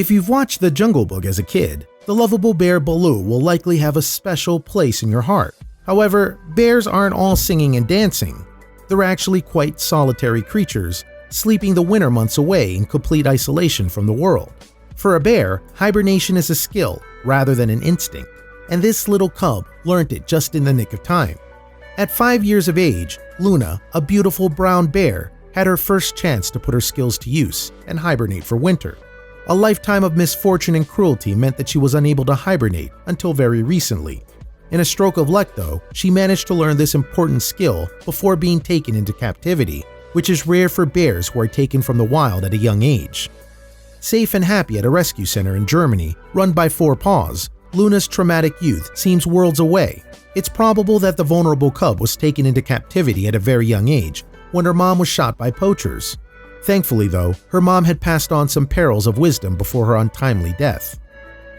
If you've watched The Jungle Book as a kid, the lovable bear Baloo will likely have a special place in your heart. However, bears aren't all singing and dancing. They're actually quite solitary creatures, sleeping the winter months away in complete isolation from the world. For a bear, hibernation is a skill rather than an instinct, and this little cub learned it just in the nick of time. At 5 years of age, Luna, a beautiful brown bear, had her first chance to put her skills to use and hibernate for winter. A lifetime of misfortune and cruelty meant that she was unable to hibernate until very recently. In a stroke of luck though, she managed to learn this important skill before being taken into captivity, which is rare for bears who are taken from the wild at a young age. Safe and happy at a rescue center in Germany run by Four Paws, Luna's traumatic youth seems worlds away. It's probable that the vulnerable cub was taken into captivity at a very young age when her mom was shot by poachers. Thankfully though, her mom had passed on some pearls of wisdom before her untimely death.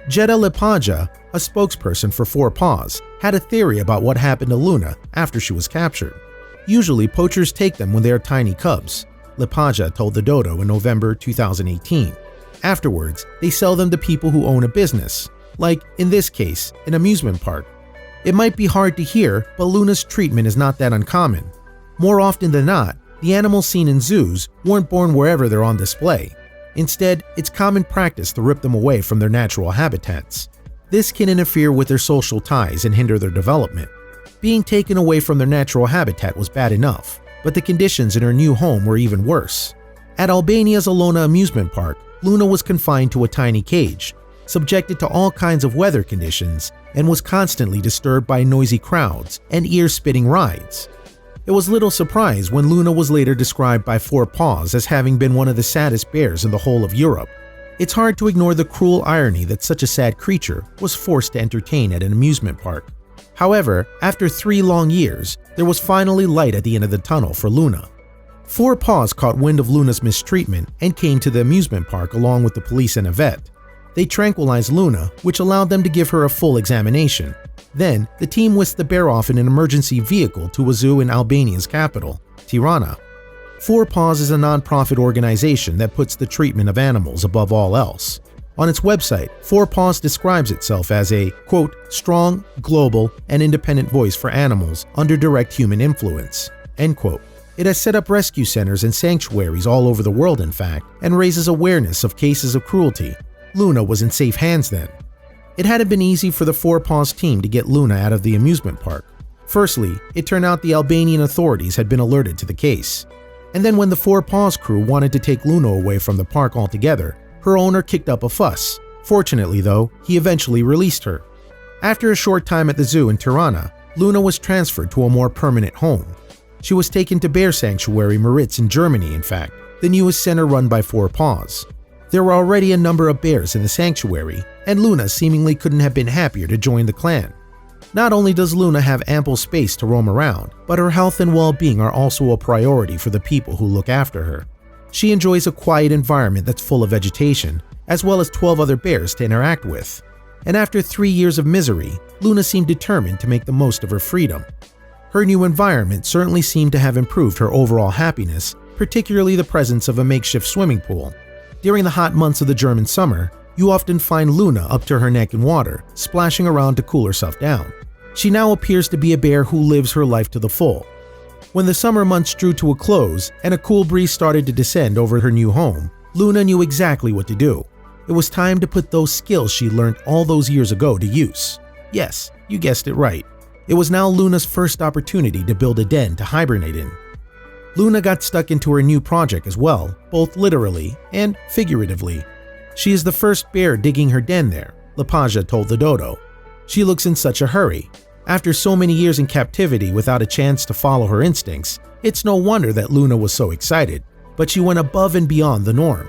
Jetta Lepaja, a spokesperson for Four Paws, had a theory about what happened to Luna after she was captured. Usually poachers take them when they are tiny cubs, Lepaja told the Dodo in November 2018. Afterwards, they sell them to people who own a business, like, in this case, an amusement park. It might be hard to hear, but Luna's treatment is not that uncommon. More often than not, the animals seen in zoos weren't born wherever they're on display. Instead, it's common practice to rip them away from their natural habitats. This can interfere with their social ties and hinder their development. Being taken away from their natural habitat was bad enough, but the conditions in her new home were even worse. At Albania's Alona amusement park, Luna was confined to a tiny cage, subjected to all kinds of weather conditions, and was constantly disturbed by noisy crowds and ear-spitting rides. It was little surprise when Luna was later described by Four Paws as having been one of the saddest bears in the whole of Europe. It's hard to ignore the cruel irony that such a sad creature was forced to entertain at an amusement park. However, after 3 long years, there was finally light at the end of the tunnel for Luna. Four Paws caught wind of Luna's mistreatment and came to the amusement park along with the police and a vet. They tranquilized Luna, which allowed them to give her a full examination. Then, the team whisked the bear off in an emergency vehicle to a zoo in Albania's capital, Tirana. Four Paws is a non-profit organization that puts the treatment of animals above all else. On its website, Four Paws describes itself as a, quote, strong, global, and independent voice for animals under direct human influence, end quote. It has set up rescue centers and sanctuaries all over the world, in fact, and raises awareness of cases of cruelty. Luna was in safe hands then. It hadn't been easy for the Four Paws team to get Luna out of the amusement park. Firstly, it turned out the Albanian authorities had been alerted to the case. And then when the Four Paws crew wanted to take Luna away from the park altogether, her owner kicked up a fuss. Fortunately though, he eventually released her. After a short time at the zoo in Tirana, Luna was transferred to a more permanent home. She was taken to Bear Sanctuary Maritz in Germany, in fact, the newest center run by Four Paws. There were already a number of bears in the sanctuary, and Luna seemingly couldn't have been happier to join the clan. Not only does Luna have ample space to roam around, but her health and well-being are also a priority for the people who look after her. She enjoys a quiet environment that's full of vegetation, as well as 12 other bears to interact with. And after 3 years of misery, Luna seemed determined to make the most of her freedom. Her new environment certainly seemed to have improved her overall happiness, particularly the presence of a makeshift swimming pool. During the hot months of the German summer, you often find Luna up to her neck in water, splashing around to cool herself down. She now appears to be a bear who lives her life to the full. When the summer months drew to a close and a cool breeze started to descend over her new home, Luna knew exactly what to do. It was time to put those skills she learned all those years ago to use. Yes, you guessed it right. It was now Luna's first opportunity to build a den to hibernate in. Luna got stuck into her new project as well, both literally and figuratively. She is the first bear digging her den there, Lepaja told the Dodo. She looks in such a hurry. After so many years in captivity without a chance to follow her instincts, it's no wonder that Luna was so excited, but she went above and beyond the norm.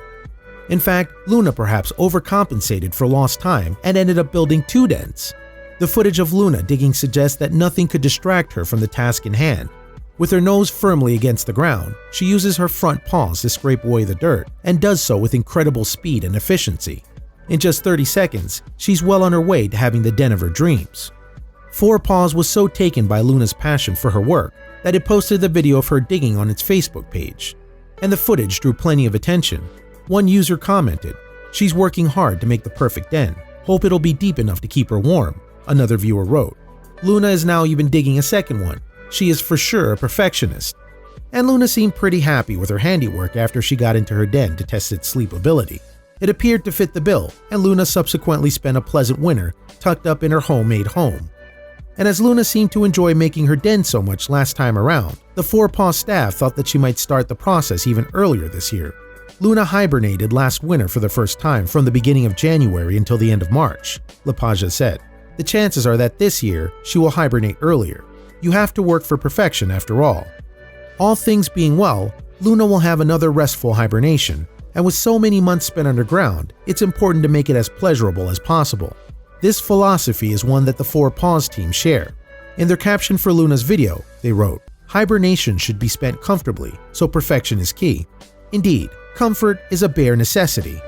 In fact, Luna perhaps overcompensated for lost time and ended up building 2 dens. The footage of Luna digging suggests that nothing could distract her from the task in hand. With her nose firmly against the ground, she uses her front paws to scrape away the dirt and does so with incredible speed and efficiency. In just 30 seconds, she's well on her way to having the den of her dreams. Four Paws was so taken by Luna's passion for her work that it posted the video of her digging on its Facebook page. And the footage drew plenty of attention. One user commented, She's working hard to make the perfect den. Hope it'll be deep enough to keep her warm, another viewer wrote. Luna is now even digging a second one. She is for sure a perfectionist. And Luna seemed pretty happy with her handiwork after she got into her den to test its sleepability. It appeared to fit the bill, and Luna subsequently spent a pleasant winter tucked up in her homemade home. And as Luna seemed to enjoy making her den so much last time around, the Four Paws staff thought that she might start the process even earlier this year. Luna hibernated last winter for the first time from the beginning of January until the end of March, LaPaja said. The chances are that this year she will hibernate earlier. You have to work for perfection after all. All things being well, Luna will have another restful hibernation, and with so many months spent underground, it's important to make it as pleasurable as possible. This philosophy is one that the Four Paws team share. In their caption for Luna's video, they wrote, "Hibernation should be spent comfortably, so perfection is key. Indeed, comfort is a bare necessity."